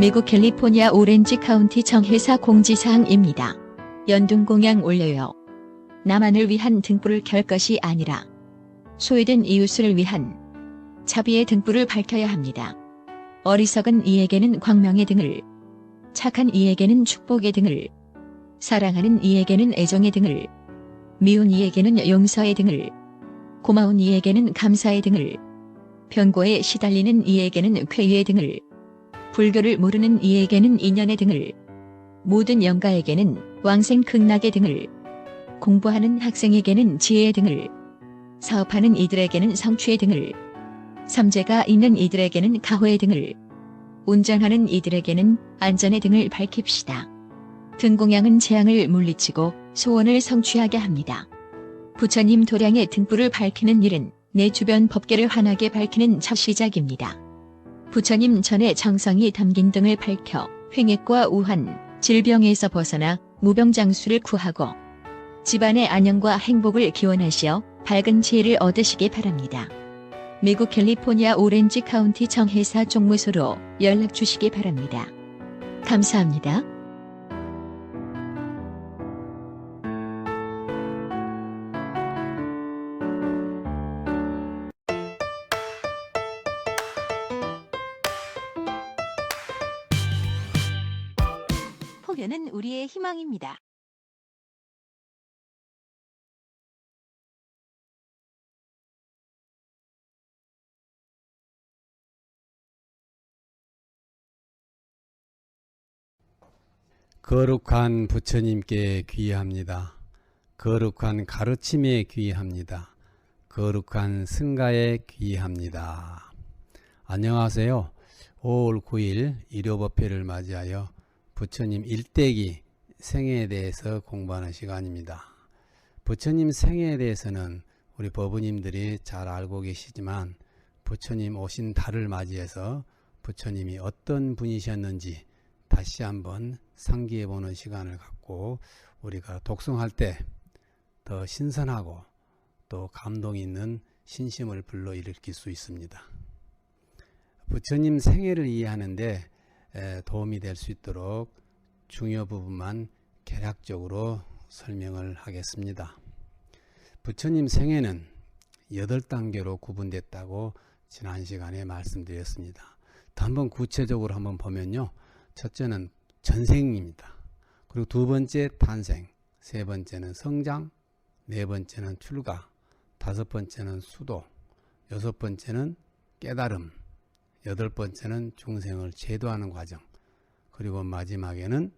미국 캘리포니아 오렌지 카운티 정회사 공지사항입니다. 연dun공양 올려요. 나만을 위한 등불을 켤 것이 아니라 소외된 이웃을 위한 자비의 등불을 밝혀야 합니다. 어리석은 이에게는 광명의 등을, 착한 이에게는 축복의 등을, 사랑하는 이에게는 애정의 등을, 미운 이에게는 용서의 등을, 고마운 이에게는 감사의 등을, 병고에 시달리는 이에게는 쾌유의 등을, 불교를 모르는 이에게는 인연의 등을, 모든 영가에게는 왕생 극락의 등을, 공부하는 학생에게는 지혜의 등을, 사업하는 이들에게는 성취의 등을, 삼재가 있는 이들에게는 가호의 등을, 운전하는 이들에게는 안전의 등을 밝힙시다. 등공양은 재앙을 물리치고 소원을 성취하게 합니다. 부처님 도량의 등불을 밝히는 일은 내 주변 법계를 환하게 밝히는 첫 시작입니다. 부처님 전에 정성이 담긴 등을 밝혀 횡액과 우환, 질병에서 벗어나 무병장수를 구하고 집안의 안녕과 행복을 기원하시어 밝은 지혜를 얻으시기 바랍니다. 미국 캘리포니아 오렌지 카운티 정회사 종무소로 연락 주시기 바랍니다. 감사합니다. 포교는 우리의 희망입니다. 거룩한 부처님께 귀의합니다. 거룩한 가르침에 귀의합니다. 거룩한 승가에 귀의합니다. 안녕하세요. 5월 9일 일요법회를 맞이하여 부처님 일대기 생애에 대해서 공부하는 시간입니다. 부처님 생애에 대해서는 우리 법부님들이 잘 알고 계시지만 부처님 오신 달을 맞이해서 부처님이 어떤 분이셨는지 다시 한번 상기해 보는 시간을 갖고 우리가 독송할 때 더 신선하고 또 감동 있는 신심을 불러일으킬 수 있습니다. 부처님 생애를 이해하는데 도움이 될 수 있도록 중요 부분만 개략적으로 설명을 하겠습니다. 부처님 생애는 8단계로 구분됐다고 지난 시간에 말씀드렸습니다. 한번 구체적으로 한번 보면요. 첫째는 전생입니다. 그리고 두 번째 탄생, 세 번째는 성장, 네 번째는 출가, 다섯 번째는 수도, 여섯 번째는 깨달음, 여덟 번째는 중생을 제도하는 과정, 그리고 마지막에는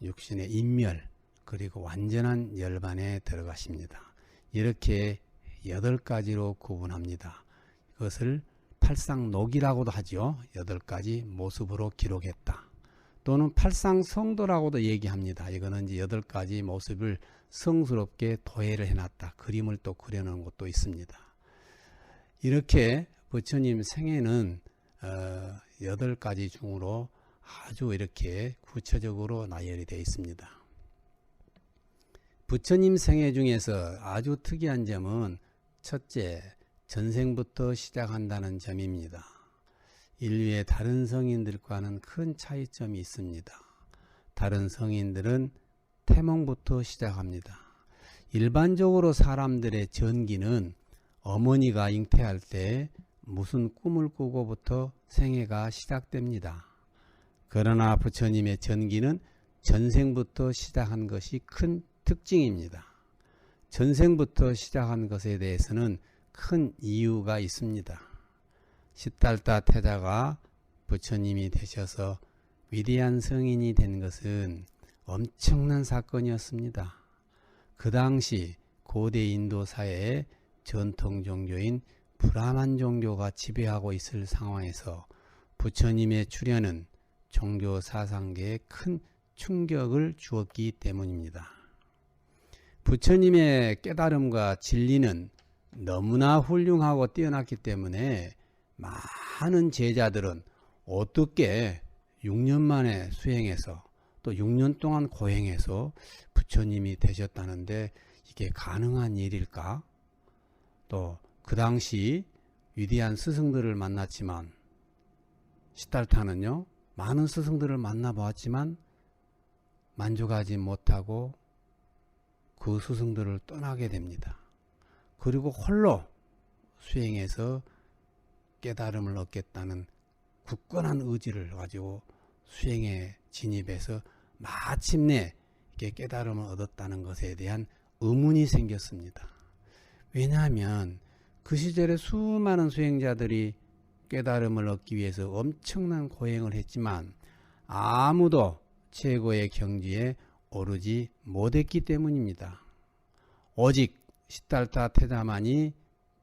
육신의 인멸, 그리고 완전한 열반에 들어가십니다. 이렇게 8가지로 구분합니다. 이것을 팔상록이라고도 하죠. 8가지 모습으로 기록했다. 또는 팔상성도라고도 얘기합니다. 이거는 이제 8가지 모습을 성스럽게 도해를 해놨다. 그림을 또 그려놓은 것도 있습니다. 이렇게 부처님 생애는 8가지 중으로 아주 이렇게 구체적으로 나열이 되어 있습니다. 부처님 생애 중에서 아주 특이한 점은 첫째, 전생부터 시작한다는 점입니다. 인류의 다른 성인들과는 큰 차이점이 있습니다. 다른 성인들은 태몽부터 시작합니다. 일반적으로 사람들의 전기는 어머니가 잉태할 때 무슨 꿈을 꾸고부터 생애가 시작됩니다. 그러나 부처님의 전기는 전생부터 시작한 것이 큰 특징입니다. 전생부터 시작한 것에 대해서는 큰 이유가 있습니다. 시달타 태자가 부처님이 되셔서 위대한 성인이 된 것은 엄청난 사건이었습니다. 그 당시 고대 인도 사회의 전통 종교인 브라만 종교가 지배하고 있을 상황에서 부처님의 출현은 종교 사상계에 큰 충격을 주었기 때문입니다. 부처님의 깨달음과 진리는 너무나 훌륭하고 뛰어났기 때문에 많은 제자들은 어떻게 6년 만에 수행해서 또 6년 동안 고행해서 부처님이 되셨다는데 이게 가능한 일일까? 또 그 당시 위대한 스승들을 만났지만 시달타는요 많은 스승들을 만나보았지만 만족하지 못하고 그 스승들을 떠나게 됩니다. 그리고 홀로 수행해서 깨달음을 얻겠다는 굳건한 의지를 가지고 수행에 진입해서 마침내 이렇게 깨달음을 얻었다는 것에 대한 의문이 생겼습니다. 왜냐하면 그 시절에 수많은 수행자들이 깨달음을 얻기 위해서 엄청난 고행을 했지만 아무도 최고의 경지에 오르지 못했기 때문입니다. 오직 시달타 테다만이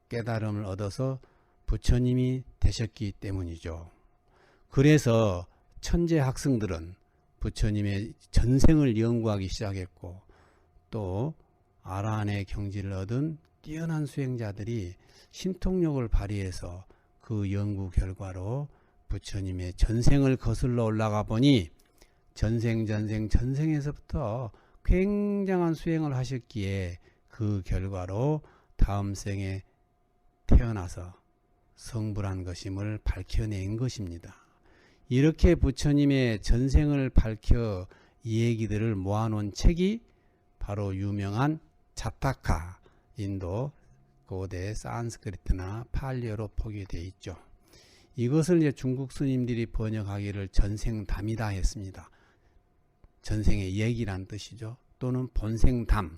깨달음을 얻어서 부처님이 되셨기 때문이죠. 그래서 천재 학생들은 부처님의 전생을 연구하기 시작했고, 또 아라한의 경지를 얻은 뛰어난 수행자들이 신통력을 발휘해서 그 연구 결과로 부처님의 전생을 거슬러 올라가 보니 전생에서부터 굉장한 수행을 하셨기에 그 결과로 다음 생에 태어나서 성불한 것임을 밝혀낸 것입니다. 이렇게 부처님의 전생을 밝혀 이 얘기들을 모아놓은 책이 바로 유명한 자타카, 인도 고대 산스크리트나 팔리어로 포기되어 있죠. 이것을 이제 중국 스님들이 번역하기를 전생담이다 했습니다. 전생의 얘기란 뜻이죠. 또는 본생담이라고도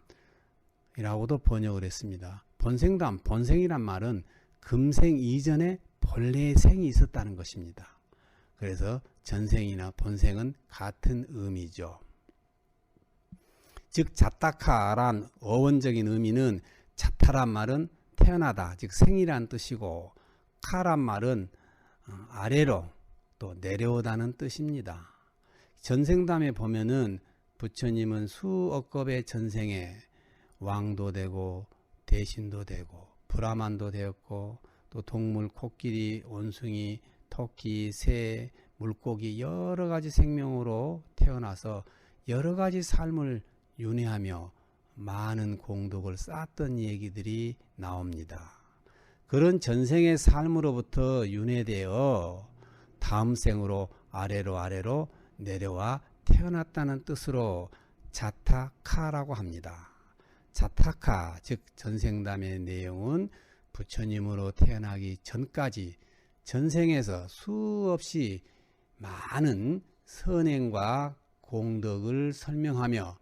번역을 했습니다. 본생담, 본생이란 말은 금생 이전에 본래의 생이 있었다는 것입니다. 그래서 전생이나 본생은 같은 의미죠. 즉 자타카란 어원적인 의미는 자타란 말은 태어나다, 즉 생이란 뜻이고, 카란 말은 아래로 또 내려오다는 뜻입니다. 전생담에 보면은 부처님은 수억 겁의 전생에 왕도 되고 대신도 되고 브라만도 되었고, 또 동물, 코끼리, 원숭이, 토끼, 새, 물고기 여러 가지 생명으로 태어나서 여러 가지 삶을 윤회하며 많은 공덕을 쌓았던 얘기들이 나옵니다. 그런 전생의 삶으로부터 윤회되어 다음 생으로 아래로 내려와 태어났다는 뜻으로 자타카라고 합니다. 자타카, 즉 전생담의 내용은 부처님으로 태어나기 전까지 전생에서 수없이 많은 선행과 공덕을 설명하며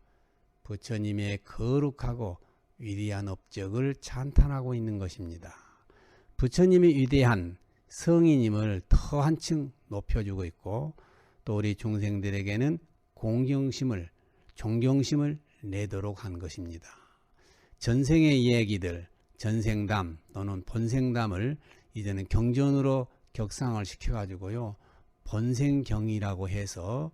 부처님의 거룩하고 위대한 업적을 찬탄하고 있는 것입니다. 부처님이 위대한 성인임을 더 한층 높여주고 있고, 또 우리 중생들에게는 공경심을, 존경심을 내도록 한 것입니다. 전생의 이야기들, 전생담 또는 본생담을 이제는 경전으로 격상을 시켜가지고요, 본생경이라고 해서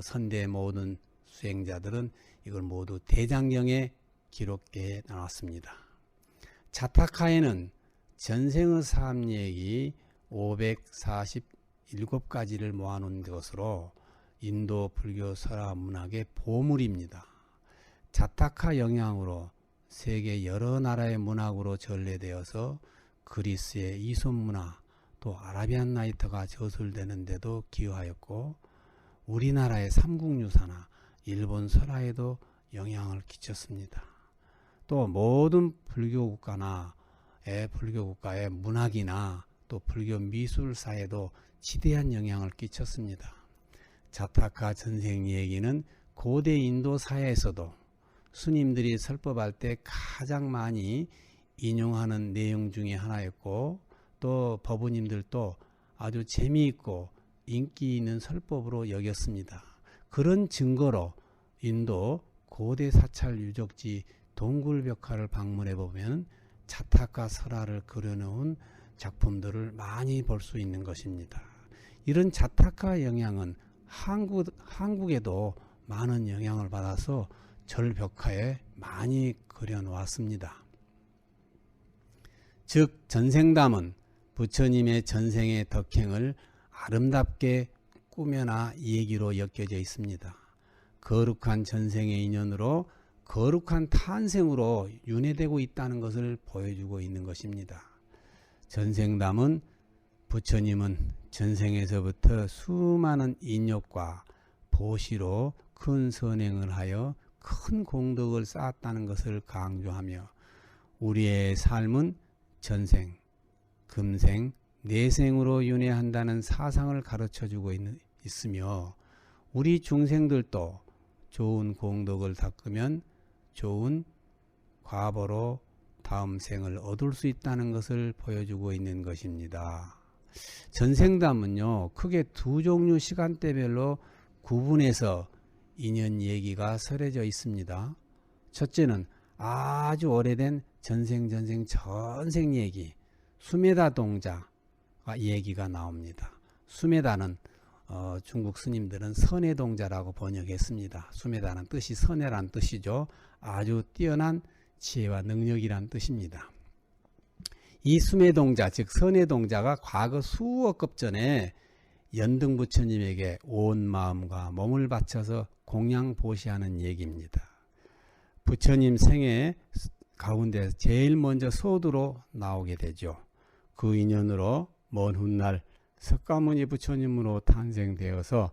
선대 모든 수행자들은 이걸 모두 대장경에 기록해 나왔습니다. 자타카에는 전생의 삶 얘기 547가지를 모아놓은 것으로 인도 불교 설화 문학의 보물입니다. 자타카 영향으로 세계 여러 나라의 문학으로 전래되어서 그리스의 이솝 문화, 또 아라비안 나이트가 저술되는데도 기여하였고, 우리나라의 삼국유사나 일본 설화에도 영향을 끼쳤습니다. 또 모든 불교 국가의 문학이나 또 불교 미술사에도 지대한 영향을 끼쳤습니다. 자타카 전생 얘기는 고대 인도 사회에서도 스님들이 설법할 때 가장 많이 인용하는 내용 중에 하나였고, 또 법우님들도 아주 재미있고 인기 있는 설법으로 여겼습니다. 그런 증거로 인도 고대 사찰 유적지 동굴벽화를 방문해 보면 자타카 설화를 그려놓은 작품들을 많이 볼 수 있는 것입니다. 이런 자타카 영향은 한국에도 많은 영향을 받아서 절벽화에 많이 그려놓았습니다. 즉 전생담은 부처님의 전생의 덕행을 아름답게 꾸며나 얘기로 엮여져 있습니다. 거룩한 전생의 인연으로 거룩한 탄생으로 윤회되고 있다는 것을 보여주고 있는 것입니다. 전생담은 부처님은 전생에서부터 수많은 인욕과 보시로 큰 선행을 하여 큰 공덕을 쌓았다는 것을 강조하며 우리의 삶은 전생, 금생, 내생으로 윤회한다는 사상을 가르쳐주고 있으며 우리 중생들도 좋은 공덕을 닦으면 좋은 과보로 다음 생을 얻을 수 있다는 것을 보여주고 있는 것입니다. 전생담은요, 크게 두 종류 시간대별로 구분해서 인연 얘기가 설해져 있습니다. 첫째는 아주 오래된 전생 얘기, 수메다 동자 얘기가 나옵니다. 수메다는 중국 스님들은 선해동자라고 번역했습니다. 수메다는 뜻이 선해란 뜻이죠. 아주 뛰어난 지혜와 능력이란 뜻입니다. 이 수메동자, 즉 선해동자가 과거 수억 급 전에 연등 부처님에게 온 마음과 몸을 바쳐서 공양보시하는 얘기입니다. 부처님 생애 가운데 제일 먼저 소두로 나오게 되죠. 그 인연으로 먼 훗날 석가모니 부처님으로 탄생되어서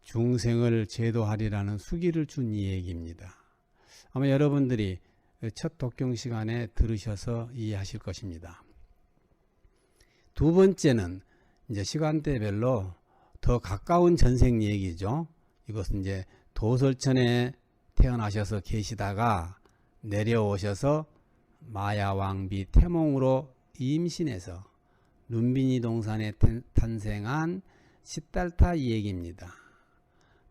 중생을 제도하리라는 수기를 준 이 얘기입니다. 아마 여러분들이 첫 독경 시간에 들으셔서 이해하실 것입니다. 두 번째는 이제 시간대별로 더 가까운 전생 얘기죠. 이것은 이제 도솔천에 태어나셔서 계시다가 내려오셔서 마야왕비 태몽으로 임신해서 룸비니 동산에 탄생한 시달타 이 얘기입니다.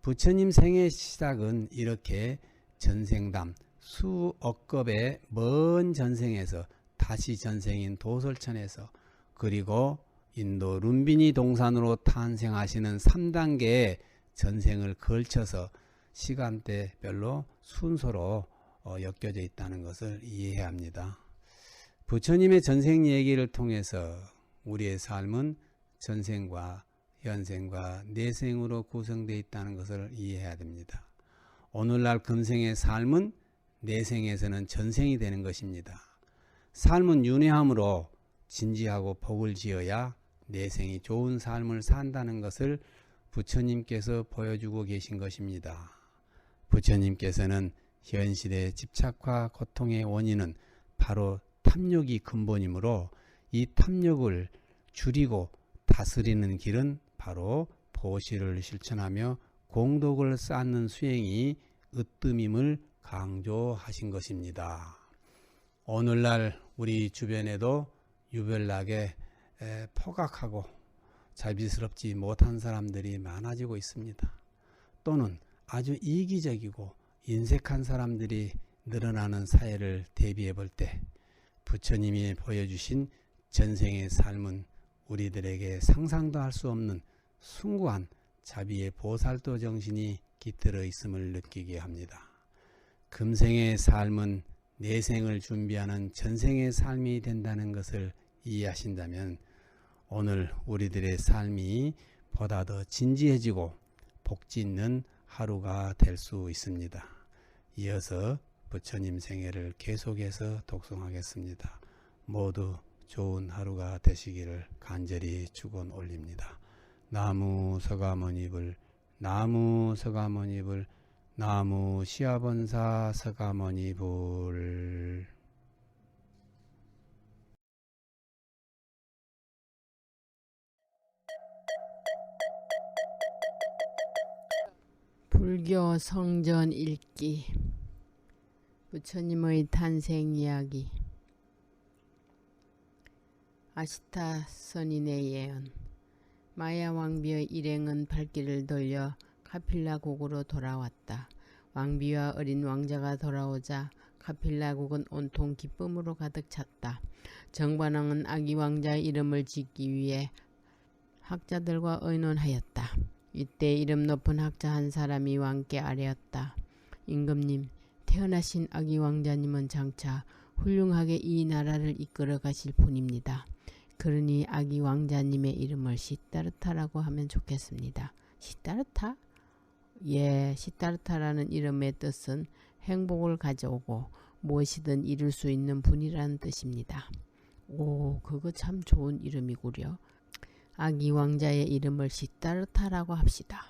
부처님 생의 시작은 이렇게 전생담 수억 급의 먼 전생에서 다시 전생인 도솔천에서 그리고 인도 룸비니 동산으로 탄생하시는 3단계의 전생을 걸쳐서 시간대별로 순서로 엮여져 있다는 것을 이해해야 합니다. 부처님의 전생 얘기를 통해서 우리의 삶은 전생과 현생과 내생으로 구성되어 있다는 것을 이해해야 됩니다. 오늘날 금생의 삶은 내생에서는 전생이 되는 것입니다. 삶은 윤회함으로 진지하고 복을 지어야 내생이 좋은 삶을 산다는 것을 부처님께서 보여주고 계신 것입니다. 부처님께서는 현실의 집착과 고통의 원인은 바로 탐욕이 근본이므로 이 탐욕을 줄이고 다스리는 길은 바로 보시를 실천하며 공덕을 쌓는 수행이 으뜸임을 강조하신 것입니다. 오늘날 우리 주변에도 유별나게 포각하고 자비스럽지 못한 사람들이 많아지고 있습니다. 또는 아주 이기적이고 인색한 사람들이 늘어나는 사회를 대비해 볼 때 부처님이 보여주신 전생의 삶은 우리들에게 상상도 할 수 없는 숭고한 자비의 보살도 정신이 깃들어 있음을 느끼게 합니다. 금생의 삶은 내생을 준비하는 전생의 삶이 된다는 것을 이해하신다면 오늘 우리들의 삶이 보다 더 진지해지고 복지 있는 하루가 될 수 있습니다. 이어서 부처님 생애를 계속해서 독송하겠습니다. 모두 좋은 하루가 되시기를 간절히 축원 올립니다. 나무 서가모니불, 나무 서가모니불, 나무 시아본사 서가모니불. 불교 성전 읽기. 부처님의 탄생 이야기. 아시타 선인의 예언. 마야 왕비의 일행은 발길을 돌려 카필라국으로 돌아왔다. 왕비와 어린 왕자가 돌아오자 카필라국은 온통 기쁨으로 가득 찼다. 정관왕은 아기 왕자의 이름을 짓기 위해 학자들과 의논하였다. 이때 이름 높은 학자 한 사람이 왕께 아뢰었다. 임금님, 태어나신 아기 왕자님은 장차 훌륭하게 이 나라를 이끌어 가실 분입니다. 그러니 아기 왕자님의 이름을 시다르타라고 하면 좋겠습니다. 시다르타? 예, 시다르타라는 이름의 뜻은 행복을 가져오고 무엇이든 이룰 수 있는 분이라는 뜻입니다. 오, 그거 참 좋은 이름이구려. 아기 왕자의 이름을 시다르타라고 합시다.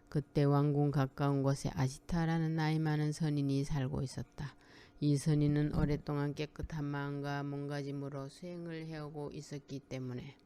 그때 왕궁 가까운 곳에 아시타라는 나이 많은 선인이 살고 있었다. 이 선인은 오랫동안 깨끗한 마음과 몸가짐으로 수행을 해오고 있었기 때문에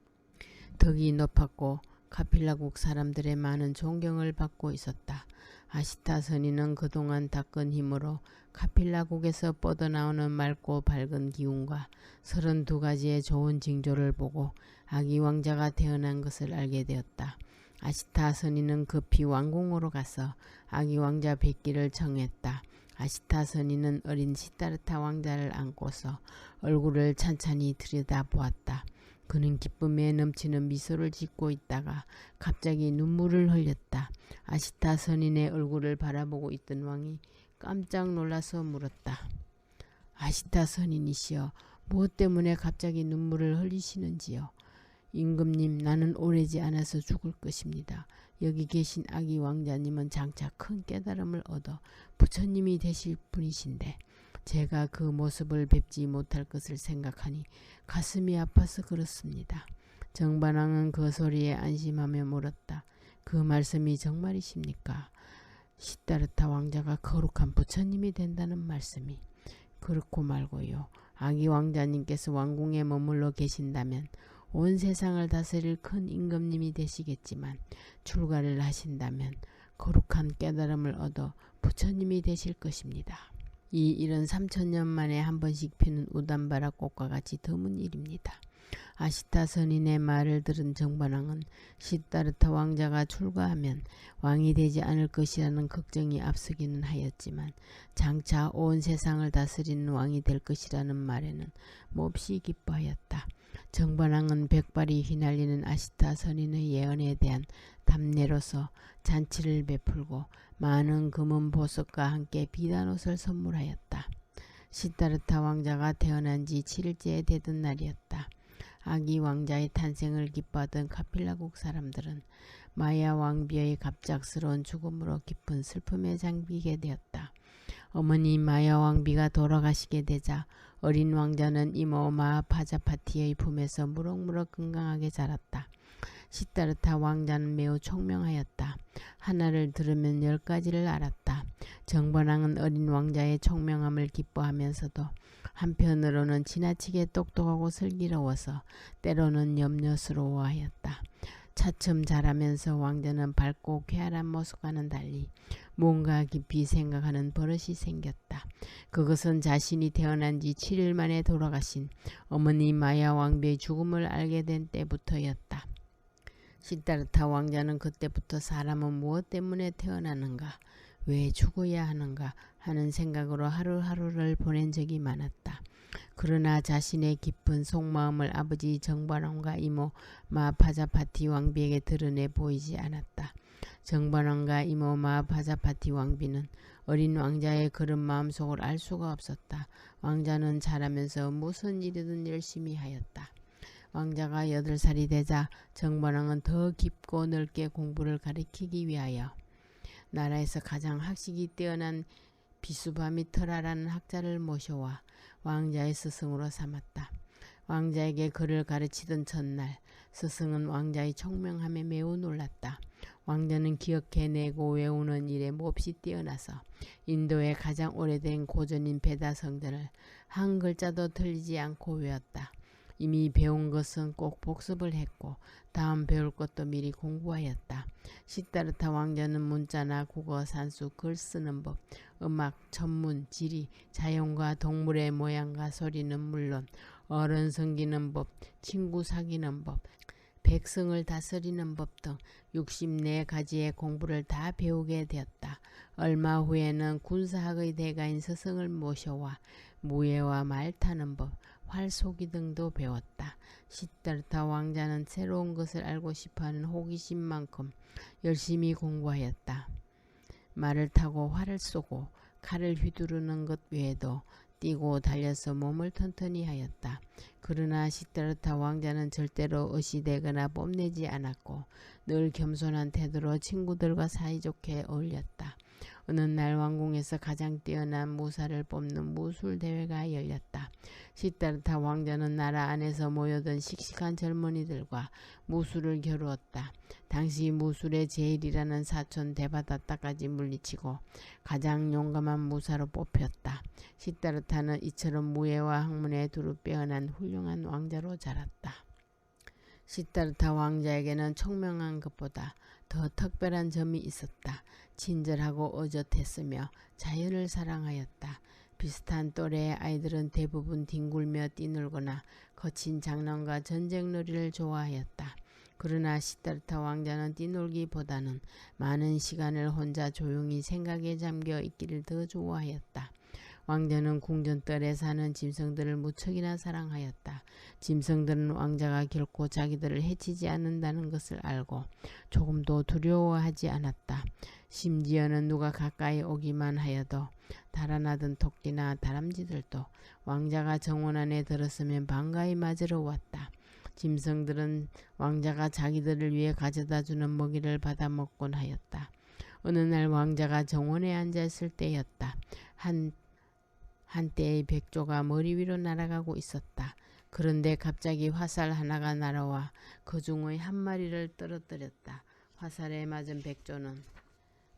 덕이 높았고 카필라국 사람들의 많은 존경을 받고 있었다. 아시타 선인은 그동안 닦은 힘으로 카필라국에서 뻗어나오는 맑고 밝은 기운과 32가지의 좋은 징조를 보고 아기 왕자가 태어난 것을 알게 되었다. 아시타 선인은 급히 왕궁으로 가서 아기 왕자 뵙기를 청했다. 아시타 선인은 어린 시다르타 왕자를 안고서 얼굴을 찬찬히 들여다보았다. 그는 기쁨에 넘치는 미소를 짓고 있다가 갑자기 눈물을 흘렸다. 아시타 선인의 얼굴을 바라보고 있던 왕이 깜짝 놀라서 물었다. 아시타 선인이시여, 무엇 때문에 갑자기 눈물을 흘리시는지요? 임금님, 나는 오래지 않아서 죽을 것입니다. 여기 계신 아기 왕자님은 장차 큰 깨달음을 얻어 부처님이 되실 분이신데 제가 그 모습을 뵙지 못할 것을 생각하니 가슴이 아파서 그렇습니다. 정반왕은 그 소리에 안심하며 물었다. 그 말씀이 정말이십니까? 시다르타 왕자가 거룩한 부처님이 된다는 말씀이. 그렇고 말고요. 아기 왕자님께서 왕궁에 머물러 계신다면 온 세상을 다스릴 큰 임금님이 되시겠지만 출가를 하신다면 거룩한 깨달음을 얻어 부처님이 되실 것입니다. 이 일은 3000년 만에 한 번씩 피는 우담바라꽃과 같이 드문 일입니다. 아시타 선인의 말을 들은 정반왕은 시다르타 왕자가 출가하면 왕이 되지 않을 것이라는 걱정이 앞서기는 하였지만 장차 온 세상을 다스리는 왕이 될 것이라는 말에는 몹시 기뻐하였다. 정반왕은 백발이 휘날리는 아시타 선인의 예언에 대한 답례로서 잔치를 베풀고 많은 금은 보석과 함께 비단옷을 선물하였다. 시다르타 왕자가 태어난 지 7일째 되던 날이었다. 아기 왕자의 탄생을 기뻐하던 카필라국 사람들은 마야 왕비의 갑작스러운 죽음으로 깊은 슬픔에 잠기게 되었다. 어머니 마야 왕비가 돌아가시게 되자 어린 왕자는 이모 마하파자파티의 품에서 무럭무럭 건강하게 자랐다. 시다르타 왕자는 매우 총명하였다. 하나를 들으면 10가지를 알았다. 정반왕은 어린 왕자의 총명함을 기뻐하면서도 한편으로는 지나치게 똑똑하고 슬기로워서 때로는 염려스러워하였다. 차츰 자라면서 왕자는 밝고 쾌활한 모습과는 달리 뭔가 깊이 생각하는 버릇이 생겼다. 그것은 자신이 태어난 지 7일 만에 돌아가신 어머니 마야 왕비의 죽음을 알게 된 때부터였다. 시다르타 왕자는 그때부터 사람은 무엇 때문에 태어나는가, 왜 죽어야 하는가 하는 생각으로 하루하루를 보낸 적이 많았다. 그러나 자신의 깊은 속마음을 아버지 정반왕과 이모 마하파자파티 왕비에게 드러내 보이지 않았다. 정반왕과 이모 마하파자파티 왕비는 어린 왕자의 그런 마음속을 알 수가 없었다. 왕자는 자라면서 무슨 일이든 열심히 하였다. 왕자가 8살이 되자 정반왕은 더 깊고 넓게 공부를 가리키기 위하여 나라에서 가장 학식이 뛰어난 비수바미터라라는 학자를 모셔와 왕자의 스승으로 삼았다. 왕자에게 글을 가르치던 첫날 스승은 왕자의 총명함에 매우 놀랐다. 왕자는 기억해내고 외우는 일에 몹시 뛰어나서 인도의 가장 오래된 고전인 베다 성전을 한 글자도 틀리지 않고 외웠다. 이미 배운 것은 꼭 복습을 했고 다음 배울 것도 미리 공부하였다. 시다르타 왕자는 문자나 국어, 산수, 글 쓰는 법, 음악, 천문, 지리, 자연과 동물의 모양과 소리는 물론 어른 섬기는 법, 친구 사귀는 법, 백성을 다스리는 법 등 64가지의 공부를 다 배우게 되었다. 얼마 후에는 군사학의 대가인 스승을 모셔와 무예와 말 타는 법, 활 쏘기 등도 배웠다. 시다르타 왕자는 새로운 것을 알고 싶어하는 호기심만큼 열심히 공부하였다. 말을 타고 활을 쏘고 칼을 휘두르는 것 외에도 뛰고 달려서 몸을 튼튼히 하였다. 그러나 시다르타 왕자는 절대로 의시되거나 뽐내지 않았고 늘 겸손한 태도로 친구들과 사이좋게 어울렸다. 어느 날 왕궁에서 가장 뛰어난 무사를 뽑는 무술 대회가 열렸다. 시다르타 왕자는 나라 안에서 모여든 씩씩한 젊은이들과 무술을 겨루었다. 당시 무술의 제일이라는 사촌 데바다타까지 물리치고 가장 용감한 무사로 뽑혔다. 시다르타는 이처럼 무예와 학문에 두루 빼어난 훌륭한 왕자로 자랐다. 시다르타 왕자에게는 총명한 것보다 더 특별한 점이 있었다. 친절하고 의젓했으며 자연을 사랑하였다. 비슷한 또래의 아이들은 대부분 뒹굴며 뛰놀거나 거친 장난과 전쟁놀이를 좋아하였다. 그러나 시다르타 왕자는 뛰놀기보다는 많은 시간을 혼자 조용히 생각에 잠겨 있기를 더 좋아하였다. 왕자는 궁전뜰에 사는 짐승들을 무척이나 사랑하였다. 짐승들은 왕자가 결코 자기들을 해치지 않는다는 것을 알고 조금도 두려워하지 않았다. 심지어는 누가 가까이 오기만 하여도 달아나던 토끼나 다람쥐들도 왕자가 정원 안에 들었으면 반가이 맞으러 왔다. 짐승들은 왕자가 자기들을 위해 가져다주는 먹이를 받아 먹곤 하였다. 어느 날 왕자가 정원에 앉아있을 때였다. 한때의 백조가 머리 위로 날아가고 있었다. 그런데 갑자기 화살 하나가 날아와 그 중의 한 마리를 떨어뜨렸다. 화살에 맞은 백조는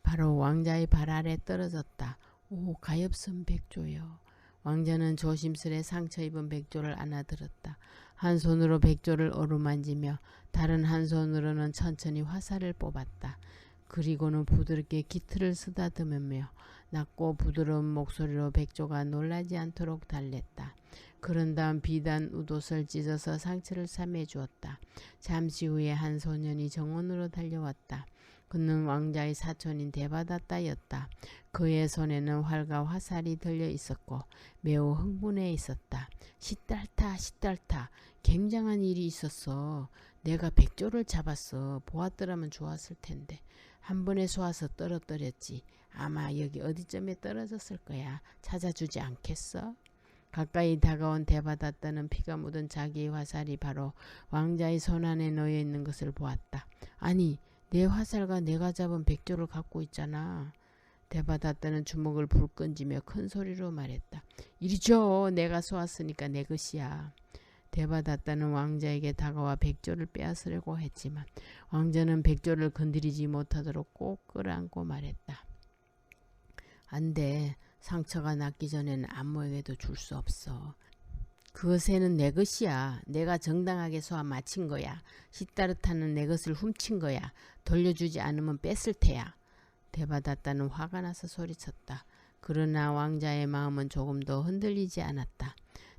바로 왕자의 발 아래 떨어졌다. 오, 가엾은 백조여. 왕자는 조심스레 상처 입은 백조를 안아들었다. 한 손으로 백조를 어루만지며 다른 한 손으로는 천천히 화살을 뽑았다. 그리고는 부드럽게 깃털을 쓰다듬으며 낮고 부드러운 목소리로 백조가 놀라지 않도록 달랬다. 그런 다음 비단 웃옷을 찢어서 상처를 싸매주었다. 잠시 후에 한 소년이 정원으로 달려왔다. 그는 왕자의 사촌인 데바다타였다. 그의 손에는 활과 화살이 들려 있었고 매우 흥분해 있었다. 시달타, 시달타, 굉장한 일이 있었어. 내가 백조를 잡았어. 보았더라면 좋았을 텐데. 한 번에 쏘아서 떨어뜨렸지. 아마 여기 어디쯤에 떨어졌을 거야. 찾아주지 않겠어? 가까이 다가온 데바다타는 피가 묻은 자기의 화살이 바로 왕자의 손 안에 놓여 있는 것을 보았다. 아니, 내 화살과 내가 잡은 백조를 갖고 있잖아. 데바다타는 주먹을 불끈지며 큰 소리로 말했다. 이리 줘. 내가 쏘았으니까 내 것이야. 데바다타는 왕자에게 다가와 백조를 빼앗으려고 했지만 왕자는 백조를 건드리지 못하도록 꼭 끌어안고 말했다. 안 돼. 상처가 낫기 전에는 아무에게도 줄 수 없어. 그 새는 내 것이야. 내가 정당하게 소환 마친 거야. 시다르타는 내 것을 훔친 거야. 돌려주지 않으면 뺏을 테야. 데바다타는 화가 나서 소리쳤다. 그러나 왕자의 마음은 조금 더 흔들리지 않았다.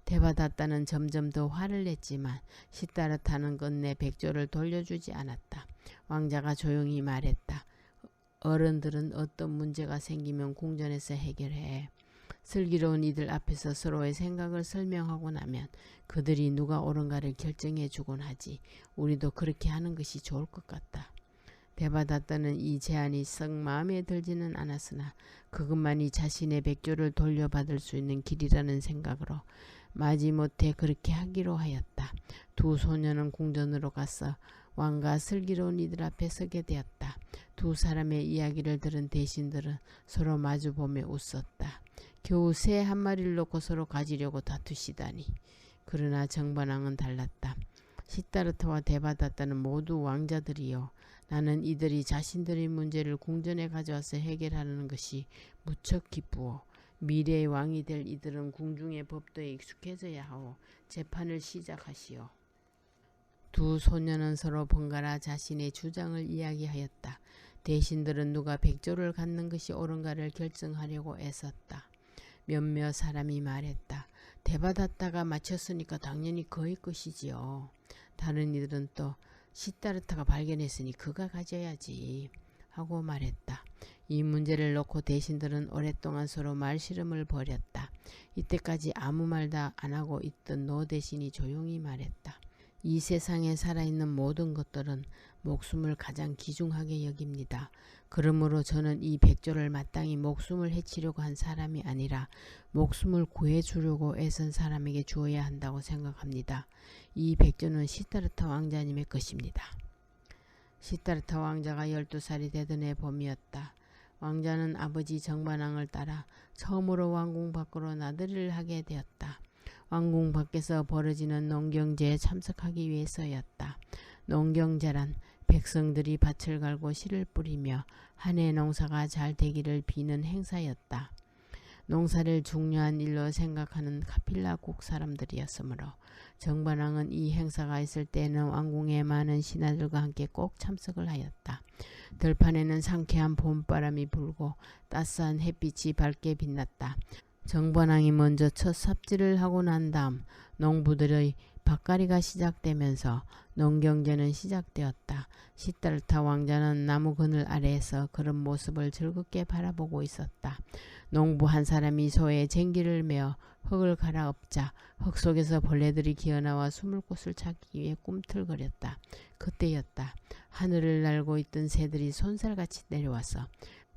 데바다타는 점점 더 화를 냈지만 시다르타는 끝내 백조를 돌려주지 않았다. 왕자가 조용히 말했다. 어른들은 어떤 문제가 생기면 궁전에서 해결해. 슬기로운 이들 앞에서 서로의 생각을 설명하고 나면 그들이 누가 옳은가를 결정해 주곤 하지. 우리도 그렇게 하는 것이 좋을 것 같다. 데바다타는 이 제안이 썩 마음에 들지는 않았으나 그것만이 자신의 백조를 돌려받을 수 있는 길이라는 생각으로 마지못해 그렇게 하기로 하였다. 두 소녀는 궁전으로 가서 왕과 슬기로운 이들 앞에 서게 되었다. 두 사람의 이야기를 들은 대신들은 서로 마주보며 웃었다. 겨우 새 한 마리를 놓고 서로 가지려고 다투시다니. 그러나 정반왕은 달랐다. 시다르타와 데바다타는 모두 왕자들이요. 나는 이들이 자신들의 문제를 궁전에 가져와서 해결하는 것이 무척 기쁘오. 미래의 왕이 될 이들은 궁중의 법도에 익숙해져야 하오. 재판을 시작하시오. 두 소녀는 서로 번갈아 자신의 주장을 이야기하였다. 대신들은 누가 백조를 갖는 것이 옳은가를 결정하려고 애썼다. 몇몇 사람이 말했다. 데바다타가 마쳤으니까 당연히 그의 것이지요. 다른 이들은 또 시다르타가 발견했으니 그가 가져야지 하고 말했다. 이 문제를 놓고 대신들은 오랫동안 서로 말씨름을 벌였다. 이때까지 아무 말도 안 하고 있던 노 대신이 조용히 말했다. 이 세상에 살아있는 모든 것들은 목숨을 가장 귀중하게 여깁니다. 그러므로 저는 이 백조를 마땅히 목숨을 해치려고 한 사람이 아니라 목숨을 구해주려고 애쓴 사람에게 주어야 한다고 생각합니다. 이 백조는 시다르타 왕자님의 것입니다. 시다르타 왕자가 12살이 되던 해 봄이었다. 왕자는 아버지 정반왕을 따라 처음으로 왕궁 밖으로 나들이를 하게 되었다. 왕궁 밖에서 벌어지는 농경제에 참석하기 위해서였다. 농경제란 백성들이 밭을 갈고 씨를 뿌리며 한 해 농사가 잘 되기를 비는 행사였다. 농사를 중요한 일로 생각하는 카필라국 사람들이었으므로 정반왕은 이 행사가 있을 때는 왕궁의 많은 신하들과 함께 꼭 참석을 하였다. 들판에는 상쾌한 봄바람이 불고 따스한 햇빛이 밝게 빛났다. 정반왕이 먼저 첫 삽질을 하고 난 다음 농부들의 밭갈이가 시작되면서 농경제는 시작되었다. 시다르타 왕자는 나무 그늘 아래에서 그런 모습을 즐겁게 바라보고 있었다. 농부 한 사람이 소에 쟁기를 메어 흙을 갈아엎자 흙 속에서 벌레들이 기어나와 숨을 곳을 찾기 위해 꿈틀거렸다. 그때였다. 하늘을 날고 있던 새들이 손살같이 내려와서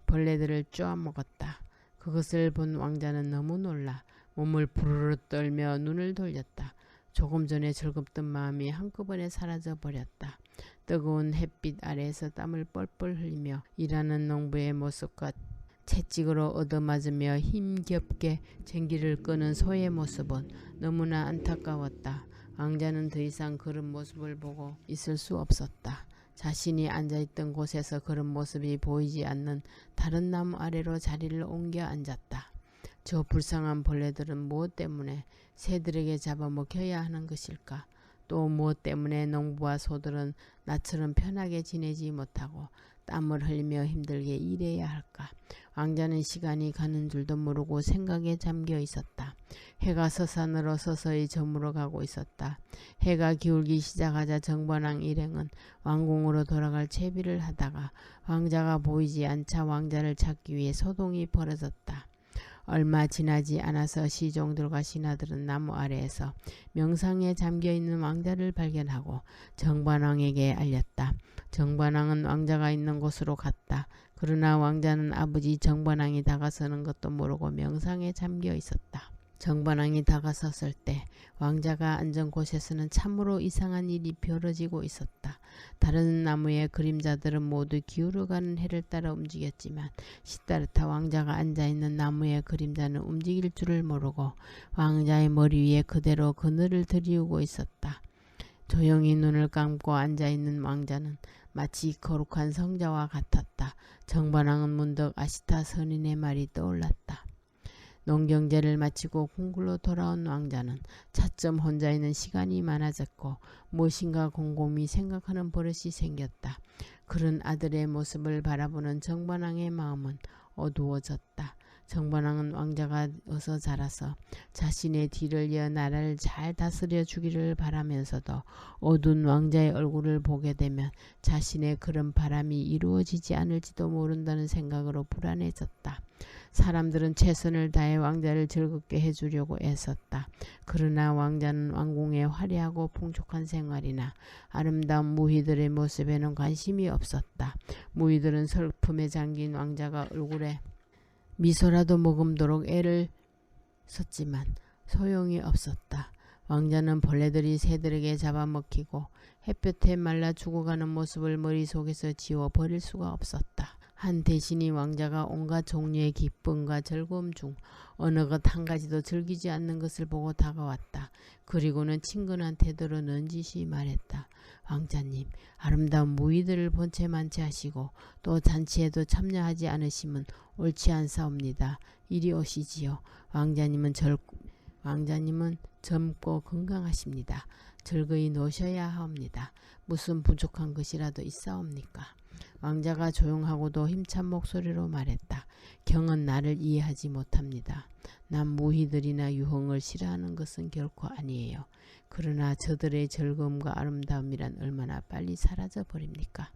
벌레들을 쪼아먹었다. 그것을 본 왕자는 너무 놀라 몸을 부르르 떨며 눈을 돌렸다. 조금 전에 즐겁던 마음이 한꺼번에 사라져 버렸다. 뜨거운 햇빛 아래에서 땀을 뻘뻘 흘리며 일하는 농부의 모습과 채찍으로 얻어맞으며 힘겹게 쟁기를 끄는 소의 모습은 너무나 안타까웠다. 왕자는 더 이상 그런 모습을 보고 있을 수 없었다. 자신이 앉아있던 곳에서 그런 모습이 보이지 않는 다른 나무 아래로 자리를 옮겨 앉았다. 저 불쌍한 벌레들은 무엇 때문에 새들에게 잡아먹혀야 하는 것일까? 또 무엇 때문에 농부와 소들은 나처럼 편하게 지내지 못하고 땀을 흘리며 힘들게 일해야 할까? 왕자는 시간이 가는 줄도 모르고 생각에 잠겨 있었다. 해가 서산으로 서서히 저물어 가고 있었다. 해가 기울기 시작하자 정반왕 일행은 왕궁으로 돌아갈 채비를 하다가 왕자가 보이지 않자 왕자를 찾기 위해 소동이 벌어졌다. 얼마 지나지 않아서 시종들과 신하들은 나무 아래에서 명상에 잠겨있는 왕자를 발견하고 정반왕에게 알렸다. 정반왕은 왕자가 있는 곳으로 갔다. 그러나 왕자는 아버지 정반왕이 다가서는 것도 모르고 명상에 잠겨 있었다. 정반왕이 다가섰을 때 왕자가 앉은 곳에서는 참으로 이상한 일이 벌어지고 있었다. 다른 나무의 그림자들은 모두 기울어가는 해를 따라 움직였지만 시다르타 왕자가 앉아있는 나무의 그림자는 움직일 줄을 모르고 왕자의 머리 위에 그대로 그늘을 들이우고 있었다. 조용히 눈을 감고 앉아있는 왕자는 마치 거룩한 성자와 같았다. 정반왕은 문득 아시타 선인의 말이 떠올랐다. 농경제를 마치고 궁굴로 돌아온 왕자는 차츰 혼자 있는 시간이 많아졌고 무엇인가 곰곰이 생각하는 버릇이 생겼다. 그런 아들의 모습을 바라보는 정반왕의 마음은 어두워졌다. 정반왕은 왕자가 어서 자라서 자신의 뒤를 이어 나라를 잘 다스려 주기를 바라면서도 어두운 왕자의 얼굴을 보게 되면 자신의 그런 바람이 이루어지지 않을지도 모른다는 생각으로 불안해졌다. 사람들은 최선을 다해 왕자를 즐겁게 해주려고 애썼다. 그러나 왕자는 왕궁의 화려하고 풍족한 생활이나 아름다운 무희들의 모습에는 관심이 없었다. 무희들은 슬픔에 잠긴 왕자가 얼굴에 미소라도 머금도록 애를 썼지만 소용이 없었다. 왕자는 벌레들이 새들에게 잡아먹히고 햇볕에 말라 죽어가는 모습을 머릿속에서 지워버릴 수가 없었다. 한 대신이 왕자가 온갖 종류의 기쁨과 즐거움 중 어느 것 한 가지도 즐기지 않는 것을 보고 다가왔다. 그리고는 친근한 태도로 넌지시 말했다. 왕자님, 아름다운 무희들을 본체 만체하시고 또 잔치에도 참여하지 않으심은 옳지 않사옵니다. 이리 오시지요. 왕자님은 젊고 건강하십니다. 즐거이 노셔야 하옵니다. 무슨 부족한 것이라도 있사옵니까? 왕자가 조용하고도 힘찬 목소리로 말했다. 경은 나를 이해하지 못합니다. 난 무희들이나 유흥을 싫어하는 것은 결코 아니에요. 그러나 저들의 즐거움과 아름다움이란 얼마나 빨리 사라져 버립니까?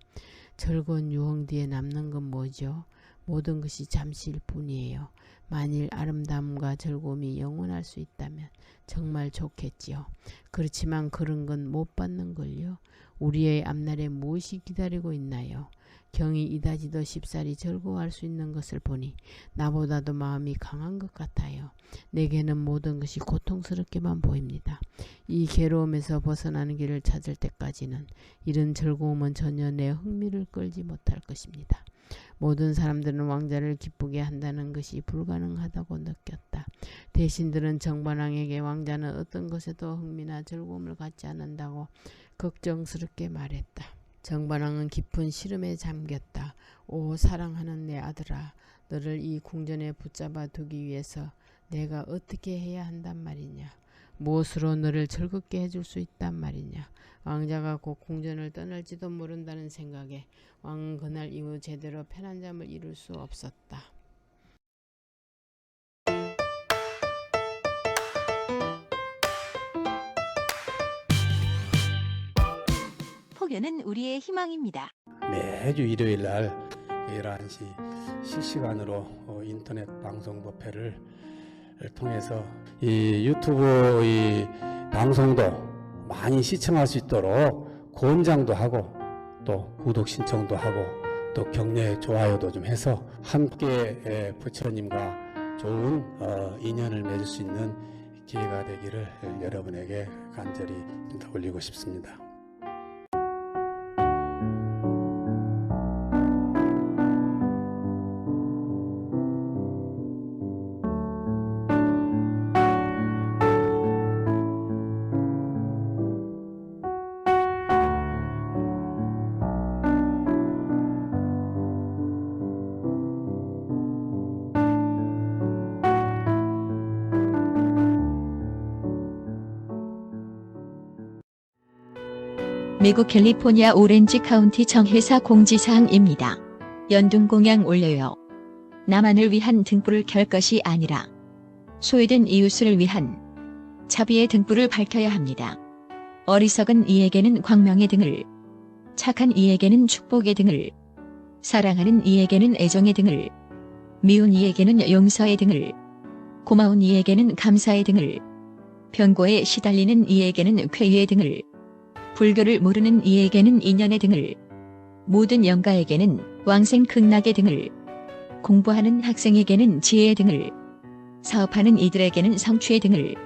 즐거운 유흥 뒤에 남는 건 뭐죠? 모든 것이 잠시일 뿐이에요. 만일 아름다움과 즐거움이 영원할 수 있다면 정말 좋겠지요. 그렇지만 그런 건 못 받는걸요. 우리의 앞날에 무엇이 기다리고 있나요? 경이 이다지도 쉽사리 즐거워할 수 있는 것을 보니 나보다도 마음이 강한 것 같아요. 내게는 모든 것이 고통스럽게만 보입니다. 이 괴로움에서 벗어나는 길을 찾을 때까지는 이런 즐거움은 전혀 내 흥미를 끌지 못할 것입니다. 모든 사람들은 왕자를 기쁘게 한다는 것이 불가능하다고 느꼈다. 대신들은 정반왕에게 왕자는 어떤 것에도 흥미나 즐거움을 갖지 않는다고 걱정스럽게 말했다. 정반왕은 깊은 시름에 잠겼다. 오 사랑하는 내 아들아, 너를 이 궁전에 붙잡아 두기 위해서 내가 어떻게 해야 한단 말이냐. 무엇으로 너를 즐겁게 해줄 수 있단 말이냐. 왕자가 곧 궁전을 떠날지도 모른다는 생각에 왕은 그날 이후 제대로 편한 잠을 이룰 수 없었다. 폭염은 우리의 희망입니다. 매주 일요일 날 11시 실시간으로 인터넷 방송 부페를 통해서 이 유튜브 이 방송도 많이 시청할 수 있도록 권장도 하고 또 구독 신청도 하고 또 격려 좋아요도 좀 해서 함께 부처님과 좋은 인연을 맺을 수 있는 기회가 되기를 여러분에게 간절히 올리고 싶습니다. 미국 캘리포니아 오렌지 카운티 정회사 공지사항입니다. 연dun공양 올려요. 나만을 위한 등불을 켤 것이 아니라 소외된 이웃을 위한 자비의 등불을 밝혀야 합니다. 어리석은 이에게는 광명의 등을, 착한 이에게는 축복의 등을, 사랑하는 이에게는 애정의 등을, 미운 이에게는 용서의 등을, 고마운 이에게는 감사의 등을, 변고에 시달리는 이에게는 쾌유의 등을, 불교를 모르는 이에게는 인연의 등을, 모든 영가에게는 왕생극락의 등을, 공부하는 학생에게는 지혜의 등을, 사업하는 이들에게는 성취의 등을,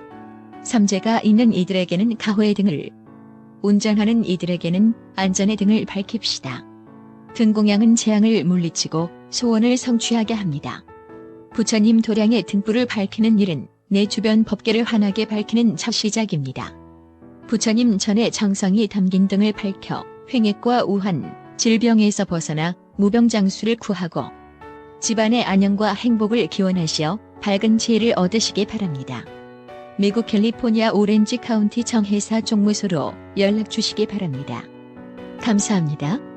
삼재가 있는 이들에게는 가호의 등을, 운전하는 이들에게는 안전의 등을 밝힙시다. 등공양은 재앙을 물리치고 소원을 성취하게 합니다. 부처님 도량의 등불을 밝히는 일은 내 주변 법계를 환하게 밝히는 첫 시작입니다. 부처님 전에 정성이 담긴 등을 밝혀 횡액과 우환, 질병에서 벗어나 무병장수를 구하고 집안의 안녕과 행복을 기원하시어 밝은 지혜를 얻으시기 바랍니다. 미국 캘리포니아 오렌지 카운티 정회사 종무소로 연락 주시기 바랍니다. 감사합니다.